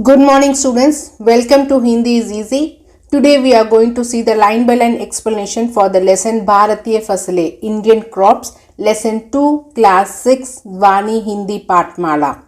Good morning students, welcome to Hindi is Easy. Today we are going to see the line by line explanation for the lesson Bharatiya Fasale, Indian Crops, lesson 2, class 6, Vaani Hindi Patmala.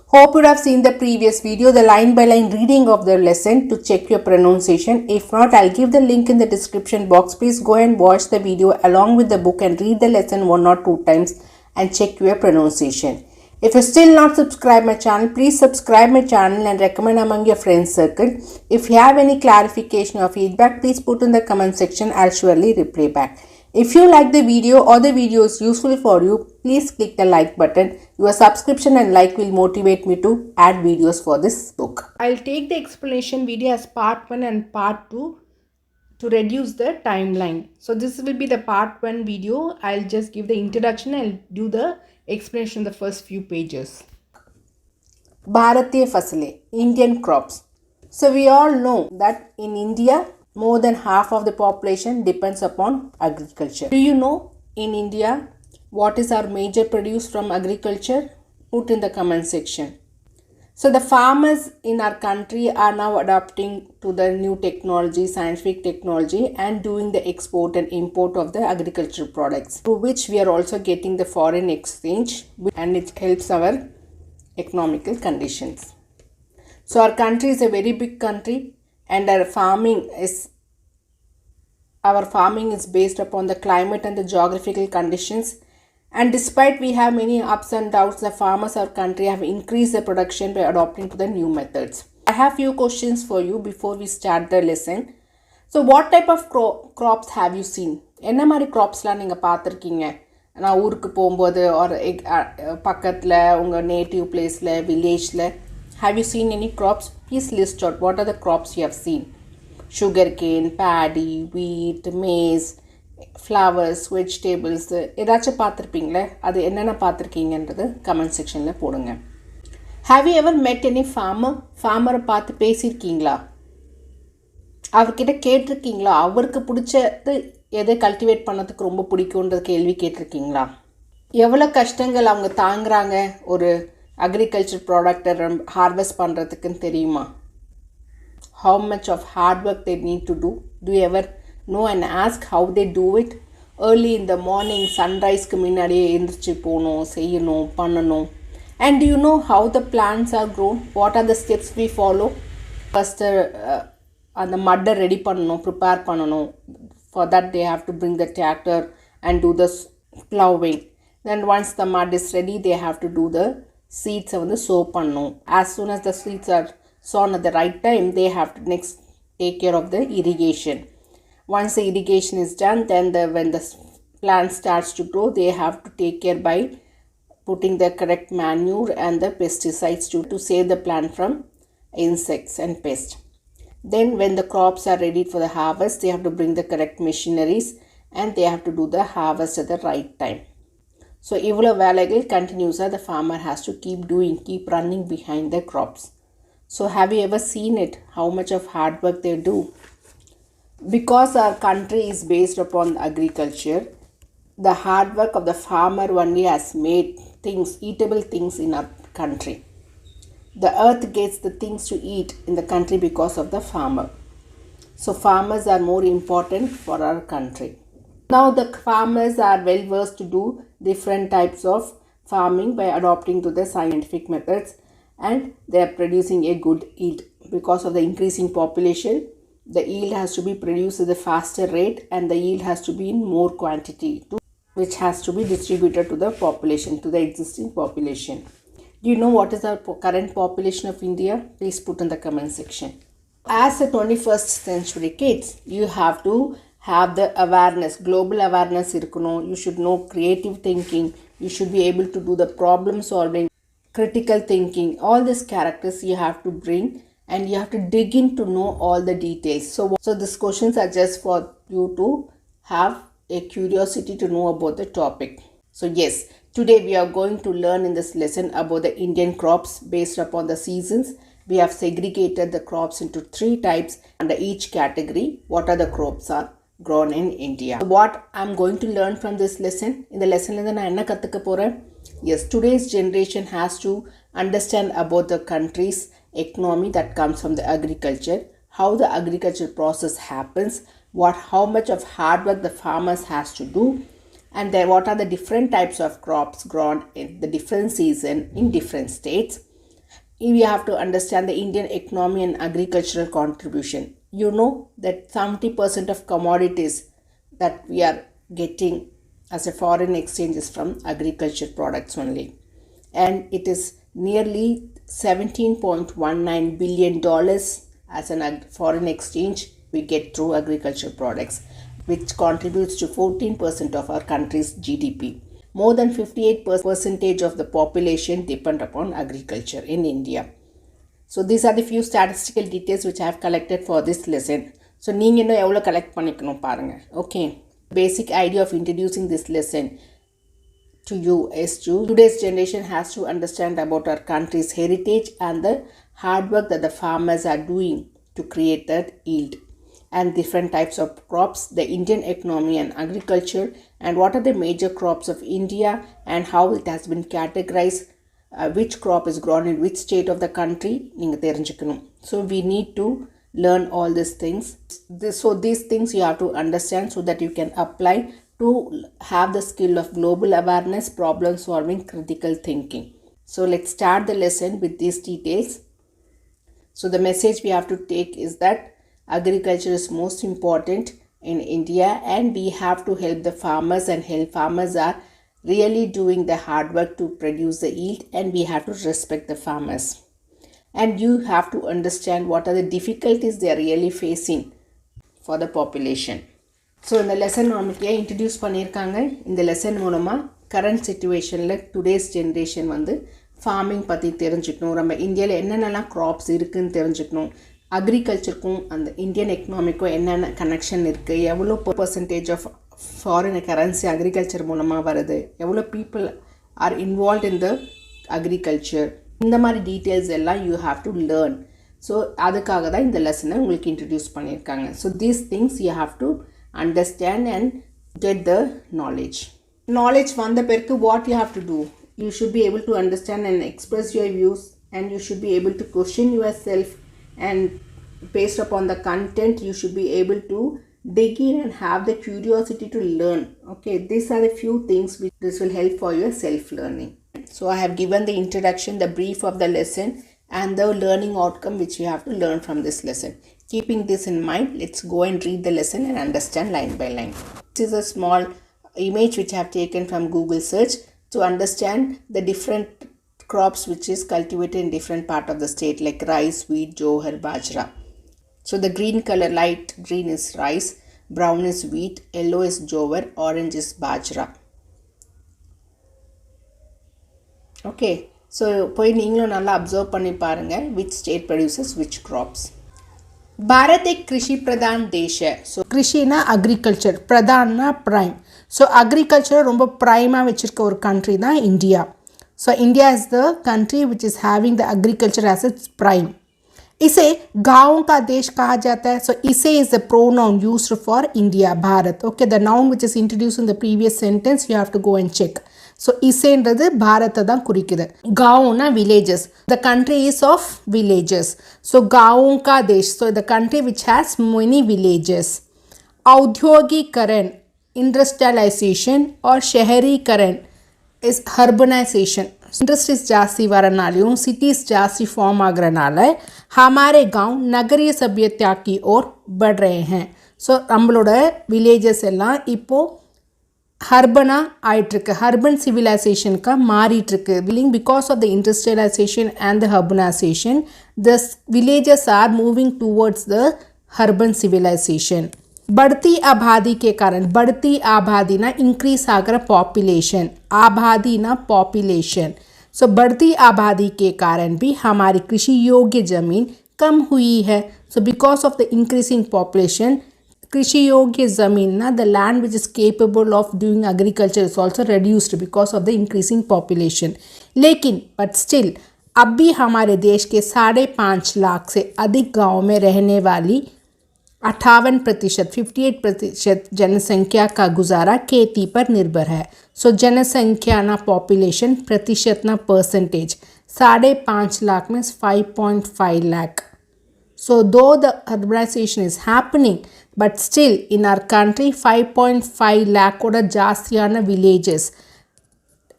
Hope you have seen the previous video, the line by line reading of the lesson to check your pronunciation. If not, I'll give the link in the description box. Please go and watch the video along with the book and read the lesson 1 or 2 times and check your pronunciation. If you still not subscribed my channel, please subscribe my channel and recommend among your friends circle. If you have any clarification or feedback, please put in the comment section. I'll surely reply back. If you like the video or the video is useful for you, please click the like button. Your subscription and like will motivate me to add videos for this book. I'll take the explanation video as part 1 and part 2 to reduce the timeline. So this will be the part 1 video. I'll just give the introduction. I'll do the explanation in the first few pages. Bharatiya Fasale, Indian crops. So we all know that in India, more than half of the population depends upon agriculture. Do you know in India what is our major produce from agriculture? Put in the comment section. So the farmers in our country are now adapting to the new technology, scientific technology, and doing the export and import of the agricultural products, through which we are also getting the foreign exchange, and it helps our economical conditions. So our country is a very big country, and our farming is based upon the climate and the geographical conditions. And despite we have many ups and downs, the farmers of our country have increased the production by adopting to the new methods. I have few questions for you before we start the lesson. So what type of crops have you seen? என்ன மாதிரி க்ராப்ஸ்லாம் நீங்கள் பார்த்துருக்கீங்க? நான் ஊருக்கு போகும்போது ஒரு பக்கத்தில் உங்கள் நேட்டிவ் பிளேஸில் வில்லேஜில் have you seen any crops? Please list out what are the crops you have seen. Sugarcane, paddy, wheat, maize, flowers, vegetables, ஏதாச்சும் பார்த்துருப்பீங்களே, அது என்னென்ன பார்த்துருக்கீங்கன்றது கமெண்ட் செக்ஷனில் போடுங்க. Have you ever met any farmer? ஃபார்மரை பார்த்து பேசியிருக்கீங்களா? அவர்கிட்ட கேட்டிருக்கீங்களா? அவருக்கு பிடிச்சது எதை கல்டிவேட் பண்ணதுக்கு ரொம்ப பிடிக்கும்ன்றது கேள்வி கேட்டிருக்கீங்களா? எவ்வளோ கஷ்டங்கள் அவங்க தாங்குறாங்க ஒரு அக்ரிகல்ச்சர் ப்ராடக்டை ஹார்வெஸ்ட் பண்ணுறதுக்குன்னு தெரியுமா? How much of hard work they need to do? Do you ever know and ask how they do it? Early in the morning, sunrise-க்கு முன்னாடியே எழுந்திரிச்சு போகணும், செய்யணும், பண்ணணும். And do you know how the plants are grown? What are the steps we follow? First, அந்த மட்டை ready பண்ணணும், prepare பண்ணணும். For that, they have to bring the tractor and do the plowing. Then once the mud is ready, they have to do the seeds வந்து sow பண்ணணும். As soon as the seeds are sown at the right time, they have to next take care of the irrigation. Once the irrigation is done, then when the plant starts to grow, they have to take care by putting the correct manure and the pesticides to save the plant from insects and pests. Then when the crops are ready for the harvest, they have to bring the correct machineries and they have to do the harvest at the right time. So இவ்வளோ வேலைகள் continuously the farmer has to keep running behind the crops. So have you ever seen it? How much of hard work they do? Because our country is based upon agriculture, the hard work of the farmer only has made things, eatable things in our country. The earth gets the things to eat in the country because of the farmer. So farmers are more important for our country. Now the farmers are well versed to do different types of farming by adopting to the scientific methods, and they are producing a good yield. Because of the increasing population, the yield has to be produced at a faster rate and the yield has to be in more quantity, which has to be distributed to the population, to the existing population. Do you know what is our current population of India? Please put in the comment section. As a 21st century kids, you have to have the awareness, global awareness இருக்கணும். You should know creative thinking. You should be able to do the problem solving, critical thinking. All these characters you have to bring, and you have to dig in to know all the details. So these questions are just for you to have a curiosity to know about the topic. So yes, today we are going to learn in this lesson about the Indian crops based upon the seasons. We have segregated the crops into 3 types. Under each category, what are the crops are grown in India. So what I'm going to learn from this lesson? In the lesson நான் என்ன கற்றுக்க போகிறேன்? Yes, today's generation has to understand about the countries economy that comes from the agriculture, how the agriculture process happens, how much of hard work the farmers has to do, and then what are the different types of crops grown in the different season in different states. We have to understand the Indian economy and agricultural contribution. You know that 70% of commodities that we are getting as a foreign exchange is from agriculture products only. And it is nearly $17.19 billion as an foreign exchange we get through agriculture products, which contributes to 14% of our country's GDP. More than 58% of the population depend upon agriculture in India. So these are the few statistical details which I have collected for this lesson. So நீங்க இன்னும் எவ்வளவு collect பண்ணிக்கணும் பாருங்க. Okay. Basic idea of introducing this lesson to you is today's generation has to understand about our country's heritage and the hard work that the farmers are doing to create that yield, and different types of crops, the Indian economy and agriculture, and what are the major crops of India and how it has been categorized, which crop is grown in which state of the country. So we need to learn all these things. So these things you have to understand so that you can apply to have the skill of global awareness, problem solving, critical thinking. So let's start the lesson with these details. So the message we have to take is that agriculture is most important in India, and we have to help the farmers, and farmers are really doing the hard work to produce the yield, and we have to respect the farmers. And you have to understand what are the difficulties they are really facing for the population. So in the lesson நமக்கு introduce பண்ணிருக்காங்க. இந்த lesson மூலமா current situationல today's generation வந்து farming பத்தி தெரிஞ்சுக்கணும், நம்ம இந்தியால என்னென்னலாம் crops இருக்குன்னு தெரிஞ்சுக்கணும், அக்ரிகல்ச்சருக்கும் அந்த இந்தியன் எக்கனாமிக்கும் என்னென்ன கனெக்ஷன் இருக்குது, எவ்வளோ percentage of foreign currency agriculture மூலமாக வருது, எவ்வளோ people are involve in the agriculture, இந்த மாதிரி டீட்டெயில்ஸ் எல்லாம் you have to learn. So அதுக்காக தான் இந்த லெசனை உங்களுக்கு இன்ட்ரடியூஸ் பண்ணியிருக்காங்க. So these things you have to understand and get the knowledge. Knowledge வந்த பிறகு what you have to do, you should be able to understand and express your views, and you should be able to question your self, and based upon the content you should be able to dig in and have the curiosity to learn. Okay, these are the few things which this will help for your self learning. So I have given the introduction, the brief of the lesson, and the learning outcome which you have to learn from this lesson. Keeping this in mind, let's go and read the lesson and understand line by line. This is a small image which I have taken from Google search to understand the different crops which is cultivated in different part of the state, like rice, wheat, jowar, bajra. So the green color, light green is rice, brown is wheat, yellow is jowar, orange is bajra. Okay, so போய் நீங்களும் நல்லா observe பண்ணி பாருங்க which state produces which crops. Bharat एक कृषि प्रधान देश है. ஸோ கிருஷினா அக்ரிகல்ச்சர், பிரதான்னா ப்ரைம். ஸோ அக்ரிகல்ச்சர் ரொம்ப ப்ரைமாக வச்சுருக்க ஒரு கண்ட்ரி தான் India. So India is the country which is having the agriculture as its prime. इसे गाँव का देश कहा जाता है. So इसे is the pronoun used for India, Bharat. Okay, the noun which is introduced in the previous sentence you have to go and check. So இசைன்றது பாரத்தை தான் குறிக்குது. गाँवனா villages. The country is of villages. So गाँव का देश. So the country which has many villages. औद्योगिकरण, industrialization और शहरीकरण is urbanization. Industries जास्ती வரனாலையும் சிட்டிஸ் ஜாஸ்தி ஃபார்ம் ஆகிறனால हमारे गांव नगरीय सभ्यता की ओर बढ़ रहे हैं. ஸோ நம்மளோட வில்லேஜஸ் எல்லாம் இப்போது ஹர்பனாக ஆயிட்டுருக்கு, ஹர்பன் சிவிலைசேஷனுக்கு மாறிட்டுருக்கு. Because of the industrialisation and the urbanisation the villages are moving towards the urban civilisation. बढ़ती आबादी के कारण, बढ़ती आबादी ना इंक्रीज आकर पॉपुलेशन, आबादी ना पॉपुलेशन. सो बढ़ती आबादी के कारण भी हमारी कृषि योग्य ज़मीन कम हुई है. So because of the increasing population, कृषि योग्य ज़मीन ना the land which is capable of doing agriculture is also reduced because of the increasing population. लेकिन बट स्टिल अब भी हमारे देश के 5.5 लाख से अधिक गाँव में रहने वाली 58% जनसंख्या का गुजारा खेती पर निर्भर है. सो जनसंख्या ना पॉपुलेशन, प्रतिशत ना percentage. 5.5 lakh means 5.5 lakh. So though the urbanization is happening, but still in our country 5.5 lakh oda ஜாஸ்தியான villages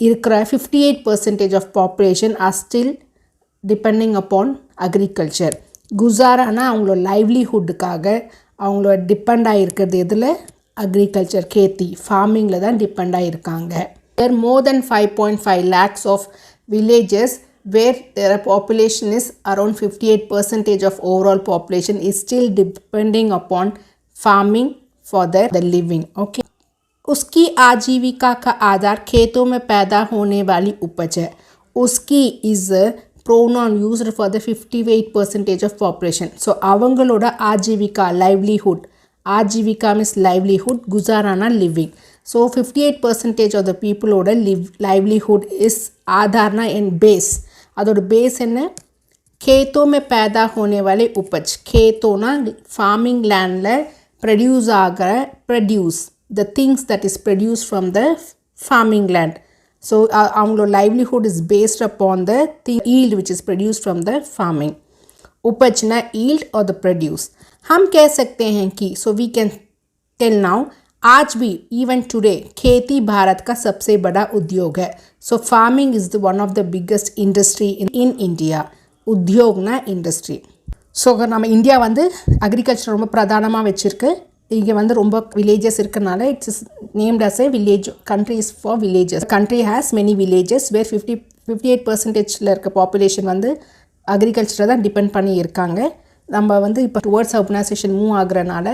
இருக்கிற 58% of population are still depending upon agriculture. குசாரானா அவங்களோட லைவ்லிஹுட்டுக்காக அவங்களோட டிபெண்ட் ஆகிருக்கிறது எதில்? அக்ரிகல்ச்சர், கேத்தி, ஃபார்மிங்கில் தான் depend ஆகிருக்காங்க. There are more than 5.5 lakhs of villages where their population is around 58% of overall population is still depending upon farming for their living. Okay. उसकी आजीविका का आधार खेतों में पैदा होने वाली उपज है. उसकी is a pronoun used for the 58% of population. So அவங்களோட Aajeevika, livelihood. Aajeevika means livelihood, குசாரானா living. So 58% of the people ஓட livelihood is आधारना and base. அதோட base என்ன? खेतों में पैदा होने वाले उपज. खेतोना farming landல produce ஆகிற produce, the things that is produced from the farming land. So our livelihood is based upon the yield which is produced from the farming. उपज ना yield or the produce. हम कह सकते हैं कि so we can tell now आज भी even today खेती भारत का सबसे बड़ा उद्योग है. So farming is the one of the biggest industry in India. உத்தியோக் ना industry. ஸோ நம்ம இந்தியா வந்து அக்ரிகல்ச்சர் ரொம்ப பிரதானமாக வச்சுருக்கு. இங்கே வந்து ரொம்ப வில்லேஜஸ் இருக்கிறனால it's named as a village country is for villages. Country has many villages where 58% இருக்க பாப்புலேஷன் வந்து அக்ரிகல்ச்சரை தான் டிபெண்ட் பண்ணி இருக்காங்க. நம்ம வந்து இப்போ டுவர்ட்ஸ் அர்பனைசேஷன் மூவ் ஆகுறனால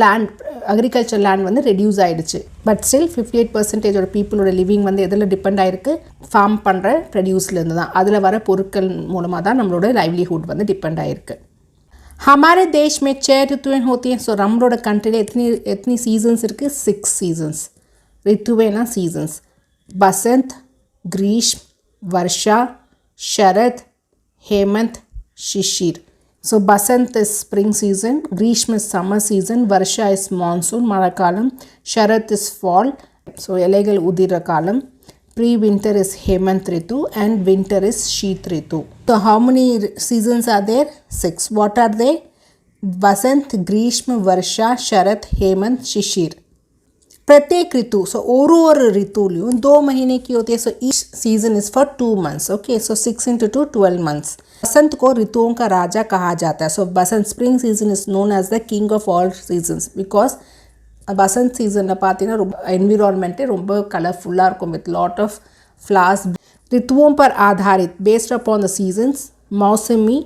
லேண்ட், அக்ரிகல்ச்சர் லேண்ட் வந்து ரெடியூஸ் ஆகிடுச்சு. பட் ஸ்டில் 58% பீப்புளோட லிவிங் வந்து எதில் டிபெண்ட் ஆகிருக்கு? ஃபார்ம் பண்ணுற ப்ரொடியூஸ்லேருந்து தான். அதில் வர பொருட்கள் மூலமாக தான் நம்மளோட லைவ்லிஹுட் வந்து டிபெண்ட் ஆகிருக்கு. हमारे देश में 6 ऋतुएं होती हैं. सो நம்மளோட कंट्रीல எத்தனை சீசன்ஸ் இருக்குது? 6 சீசன்ஸ். ऋतुएं सीजन्स बसंत, ग्रीष्म, वर्षा, शरद, हेमंत, शिशिर. So Basant is spring season, ग्रीष्म is summer season, Varsha is monsoon மழைக்காலம், शरद is fall, so இலைகள் உதிர காலம், pre-winter is hemant ritu and winter is sheet ritu. So how many seasons are there? 6. What are they? Basant, Grishma, Varsha, Sharad, Hemant, Shishir. प्रत्येक ऋतु, so और ऋतु लियो 2 महीने की होती है. so each season is for 2 months. okay, so 6 into 2 12 months. बसंत को ऋतुओं का राजा कहा जाता है. so Basant spring season is known as the king of all seasons because बसंत सीजनिல் பார்த்தீங்கன்னா ரொம்ப என்விரான்மெண்ட்டே ரொம்ப கலர்ஃபுல்லாக இருக்கும் வித் லாட் ஆஃப் ஃப்ளார்ஸ். ऋतुओं पर आधारित बेस्ड अपॉन द सीजन्स मौसमी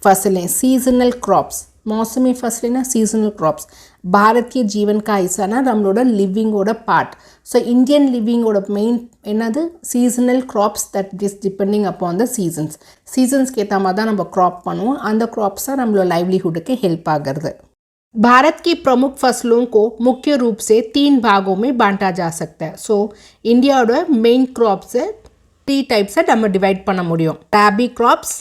फसलें, सीजनल क्रॉप्स. मौसमी फसलें ना सीजनल क्रॉप्स भारत के जीवन का हिस्सा ना நம்மளோட லிவிங்கோட பார்ட். ஸோ இந்தியன் லிவிங்கோட மெயின் என்னது? Seasonal crops that is depending upon the seasons. சீசன்ஸ்க்கு ஏற்ற மாதிரி தான் நம்ம க்ராப் பண்ணுவோம். அந்த க்ராப்ஸ் தான் நம்மளோட லைவ்லிஹுட்டுக்கு ஹெல்ப் ஆகிறது. भारत की प्रमुख फसलों को मुख्य रूप से 3 भागों में बांटा जा सकता है. सो इंडियाவோட மெயின் க்ராப்ஸை 3 டைப்ஸை நம்ம டிவைட் பண்ண முடியும். Rabi crops,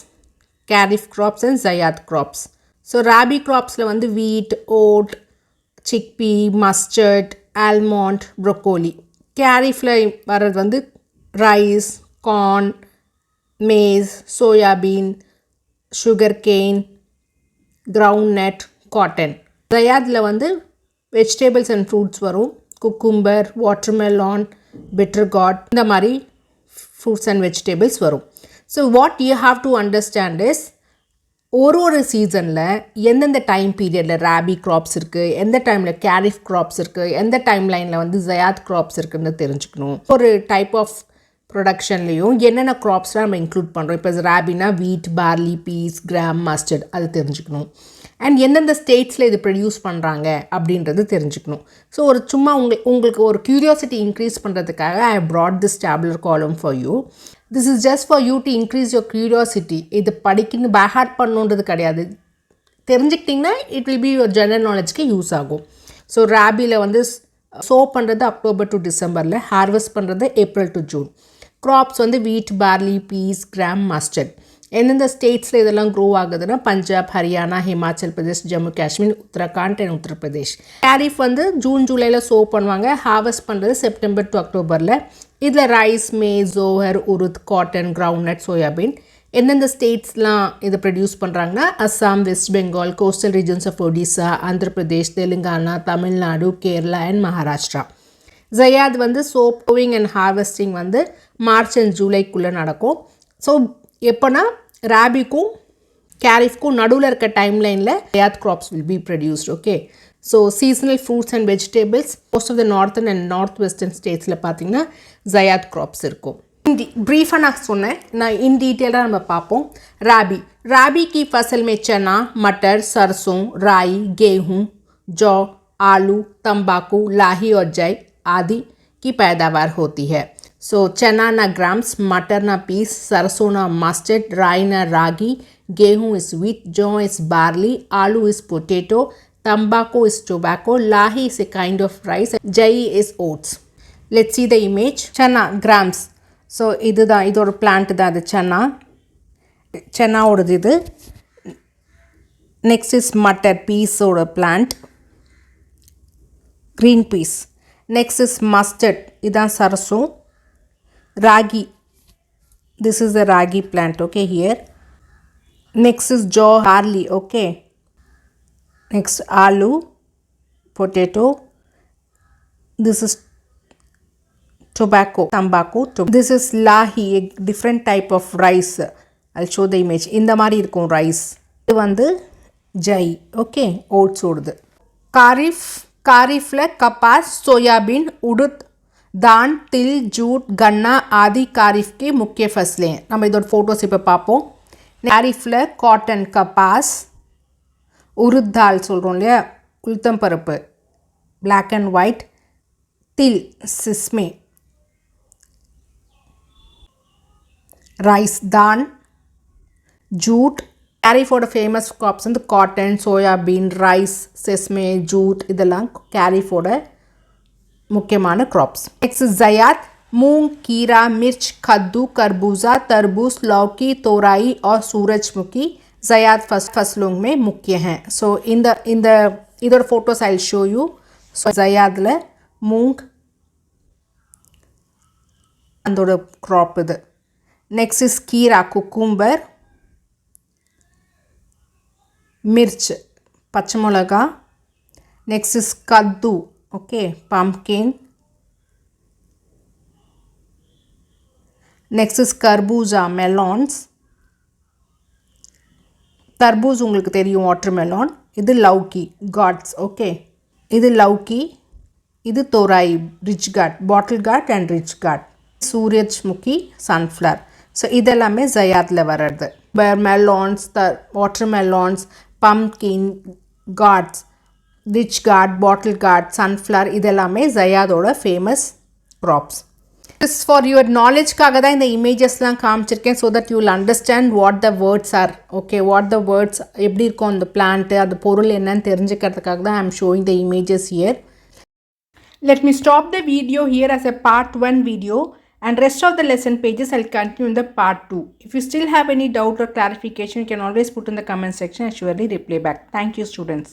kharif crops and zaid crops. So rabi க்ராப்ஸில் வந்து wheat, oat, chickpea, mustard, almond, broccoli. கேரிஃபில் வர்றது வந்து rice, corn, maize, soybean, sugarcane, groundnut, cotton. ஜயாத்தில் வந்து வெஜிடபிள்ஸ் அண்ட் ஃப்ரூட்ஸ் வரும். குக்கும்பர், வாட்டர்மெலான், பிட்டர்காட், இந்த மாதிரி ஃப்ரூட்ஸ் அண்ட் வெஜிடபிள்ஸ் வரும். So what you have to understand is ஒரு சீசனில் எந்தெந்த டைம் பீரியடில் ராபி க்ராப்ஸ் இருக்குது, எந்த டைமில் கேரிஃப் க்ராப்ஸ் இருக்குது, எந்த டைம் லைனில் வந்து ஜயாத் க்ராப்ஸ் இருக்குதுன்னு தெரிஞ்சுக்கணும். ஒரு டைப் ஆஃப் ப்ரொடக்ஷன்லேயும் என்னென்ன க்ராப்ஸ்லாம் நம்ம இன்க்ளூட் பண்ணுறோம். இப்போ ராபினா வீட், பார்லி, பீஸ், கிராம், மஸ்டர்ட், அது தெரிஞ்சுக்கணும். அண்ட் எந்தெந்த ஸ்டேட்ஸில் இது ப்ரொடியூஸ் பண்ணுறாங்க அப்படின்றது தெரிஞ்சுக்கணும். ஸோ ஒரு சும்மா உங்களுக்கு ஒரு க்யூரியாசிட்டி இன்க்ரீஸ் பண்ணுறதுக்காக I brought this tabular column for you. This is just for you to increase your curiosity. இது படிக்கணும் பேஹார்ட் பண்ணணுன்றது கிடையாது. தெரிஞ்சுக்கிட்டிங்கன்னா it will be your general நாலேஜ்க்கு யூஸ் ஆகும். ஸோ ராபியில் வந்து சோ பண்ணுறது அக்டோபர் டு டிசம்பரில், ஹார்வெஸ்ட் பண்ணுறது ஏப்ரல் டு ஜூன். க்ராப்ஸ் வந்து wheat, barley, piece, gram, mustard. எந்தெந்த ஸ்டேட்ஸில் இதெல்லாம் க்ரோ ஆகுதுன்னா பஞ்சாப், ஹரியானா, ஹிமாச்சல் பிரதேஷ், ஜம்மு காஷ்மீர், உத்தரகாண்ட் அண்ட் உத்தரப்பிரதேஷ். கேரிஃப் வந்து ஜூன் ஜூலையில் சோ பண்ணுவாங்க. ஹார்வெஸ்ட் பண்ணுறது செப்டம்பர் டு அக்டோபரில். இதில் rice, maize, jowar, urad, cotton, groundnut, soybean. எந்தெந்த ஸ்டேட்ஸ்லாம் இதை ப்ரொடியூஸ் பண்ணுறாங்கன்னா Assam, West Bengal, coastal regions of Odisha, Andhra Pradesh, Telangana, Tamil Nadu, Kerala and Maharashtra. Zaid வந்து சோப்பிங் அண்ட் ஹார்வெஸ்டிங் வந்து மார்ச் அண்ட் ஜூலைக்குள்ளே நடக்கும். ஸோ எப்போனா ராபிக்கும் கேரிஃப்க்கும் நடுவில் இருக்க டைம்லைனில் zaid crops will be produced. Okay, so seasonal fruits and vegetables most of the northern and north western ஸ்டேட்ஸில் பார்த்தீங்கன்னா ஜயாத் கிராப்ஸ் இருக்கும். ப்ரீஃபாக நான் சொன்னேன், நான் இன் டீட்டெயிலாக நம்ம பார்ப்போம். राबी की फसल में चना, मटर, सरसों, राई, गेहूँ, जौ, आलू, तंबाकू, लाही और जय आदि की पैदावार होती है. सो चना ना ग्राम्स, मटर ना पीस, सरसों ना मस्टर्ड, राई ना रागी, गेहूँ इस wheat, जौ इस barley, आलू इस potato, tobacco is tobacco, lahi is a kind of rice, jai is oats. Let's see the image. Chana grams. So இதுதான், இதோட பிளான்ட் தான் அது சென்னாவோடது இது. நெக்ஸ்ட் இஸ் மட்டர், பீஸோட plant, green peas. Next is mustard, இதுதான் sarson. Ragi, this is the ragi plant. Okay, here. Next is jau, barley. Okay, next aloo, potato. This is tobacco. This is lahi, a different type of rice. I'll show the image. இந்த மாதிரி இருக்கும் rice. இது வந்து ஜை. Okay, oats ஓடுது. காரிஃபில் கபாஸ், soybean, उड़द, दान, तिल, jute, गन्ना आदि காரிஃப் की मुख्य फसलें. நம்ம இதோட ஃபோட்டோஸ் இப்போ பார்ப்போம். காரிஃபில் காட்டன், கபாஸ், உருத் தால் சொல்கிறோம் இல்லையா, உளுத்தம் பருப்பு, black and white, தில், சிஸ்மே, rice, daan, jute. Carryford famous crops வந்து cotton, soybean, rice, sesame, jute இதெல்லாம் carryford முக்கியமான crops. Next is zayat, मूंग, कीरा, मिर्च, कद्दू, खरबूजा, तरबूज, लौकी, तोराई और सूरजमुखी जयात फसलों में मुख्य हैं. So இந்த இதோட photos I'll show you. So ஜயாத்ல moong அதோட crop இது. Next is kira, cucumber, mirch, pachamolaga. Next is kaddu, okay, pumpkin. Next is karbuza, melons. தர்பூஸ் உங்களுக்கு தெரியும், வாட்டர்மெலான். இது லௌக்கி, காட்ஸ். ஓகே, இது லௌக்கி, இது torai, ridge gourd, bottle gourd and ridge gourd. Suryamukhi, sunflower. So இதெல்லாமே ஜயாத்தில் வர்றது. Melons, watermelons, pumpkin, gourds, ridge gourd, bottle gourd, sunflower இதெல்லாமே ஜயாதோட famous crops. This for your நாலேஜ்க்காக தான் இந்த இமேஜஸ்லாம் காமிச்சிருக்கேன். So that you will understand what the words are. Okay, what the words எப்படி இருக்கும் அந்த பிளான்ட்டு, அது பொருள் என்னன்னு தெரிஞ்சுக்கிறதுக்காக தான் I am showing the images here. Let me stop the video here as a part 1 video, and rest of the lesson pages I'll continue in the part 2. If you still have any doubt or clarification, you can always put in the comment section. I'll surely reply back. Thank you, students.